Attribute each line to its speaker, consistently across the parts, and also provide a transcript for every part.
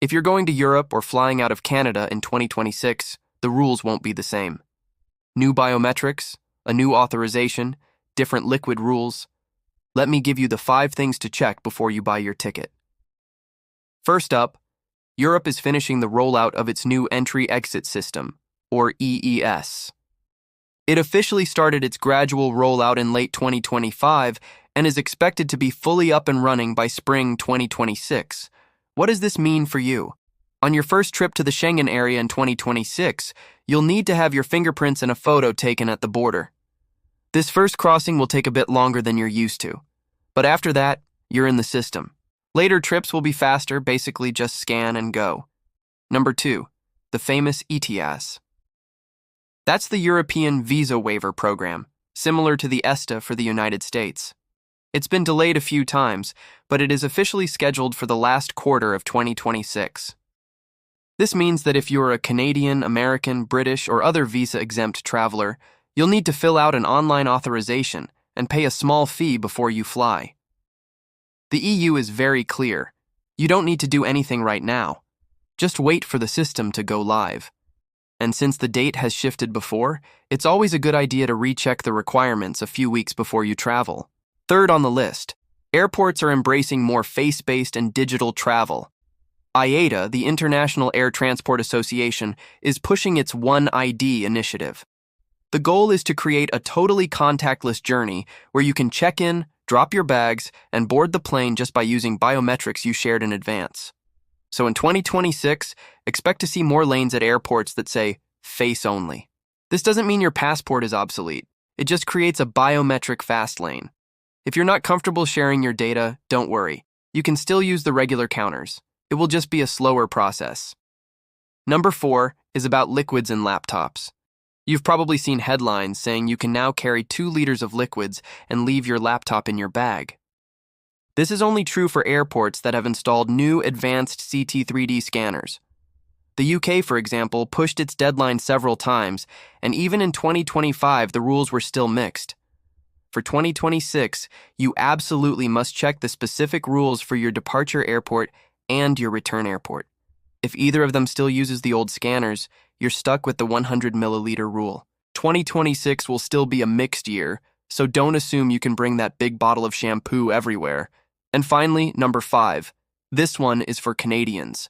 Speaker 1: If you're going to Europe or flying out of Canada in 2026, the rules won't be the same. New biometrics, a new authorization, different liquid rules. Let me give you the 5 things to check before you buy your ticket. First up, Europe is finishing the rollout of its new entry-exit system, or EES. It officially started its gradual rollout in late 2025 and is expected to be fully up and running by spring 2026. What does this mean for you? On your first trip to the Schengen area in 2026, you'll need to have your fingerprints and a photo taken at the border. This first crossing will take a bit longer than you're used to, but after that, you're in the system. Later trips will be faster, basically just scan and go. Number 2, the famous ETIAS. That's the European Visa Waiver Program, similar to the ESTA for the United States. It's been delayed a few times, but it is officially scheduled for the last quarter of 2026. This means that if you're a Canadian, American, British, or other visa-exempt traveler, you'll need to fill out an online authorization and pay a small fee before you fly. The EU is very clear. You don't need to do anything right now. Just wait for the system to go live. And since the date has shifted before, it's always a good idea to recheck the requirements a few weeks before you travel. Third on the list, airports are embracing more face-based and digital travel. IATA, the International Air Transport Association, is pushing its One ID initiative. The goal is to create a totally contactless journey where you can check in, drop your bags, and board the plane just by using biometrics you shared in advance. So in 2026, expect to see more lanes at airports that say, face only. This doesn't mean your passport is obsolete. It just creates a biometric fast lane. If you're not comfortable sharing your data, don't worry. You can still use the regular counters. It will just be a slower process. Number 4 is about liquids in laptops. You've probably seen headlines saying you can now carry 2 liters of liquids and leave your laptop in your bag. This is only true for airports that have installed new advanced CT 3D scanners. The UK, for example, pushed its deadline several times, and even in 2025, the rules were still mixed. For 2026, you absolutely must check the specific rules for your departure airport and your return airport. If either of them still uses the old scanners, you're stuck with the 100 milliliter rule. 2026 will still be a mixed year, so don't assume you can bring that big bottle of shampoo everywhere. And finally, number 5. This one is for Canadians.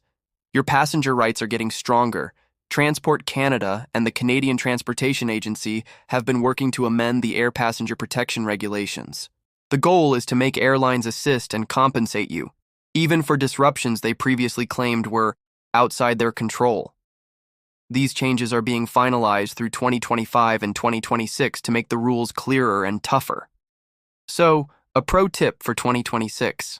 Speaker 1: Your passenger rights are getting stronger. Transport Canada and the Canadian Transportation Agency have been working to amend the air passenger protection regulations. The goal is to make airlines assist and compensate you, even for disruptions they previously claimed were outside their control. These changes are being finalized through 2025 and 2026 to make the rules clearer and tougher. So, a pro tip for 2026.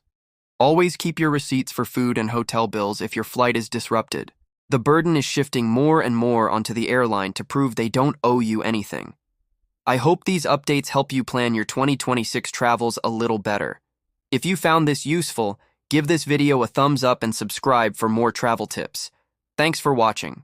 Speaker 1: Always keep your receipts for food and hotel bills if your flight is disrupted. The burden is shifting more and more onto the airline to prove they don't owe you anything. I hope these updates help you plan your 2026 travels a little better. If you found this useful, give this video a thumbs up and subscribe for more travel tips. Thanks for watching.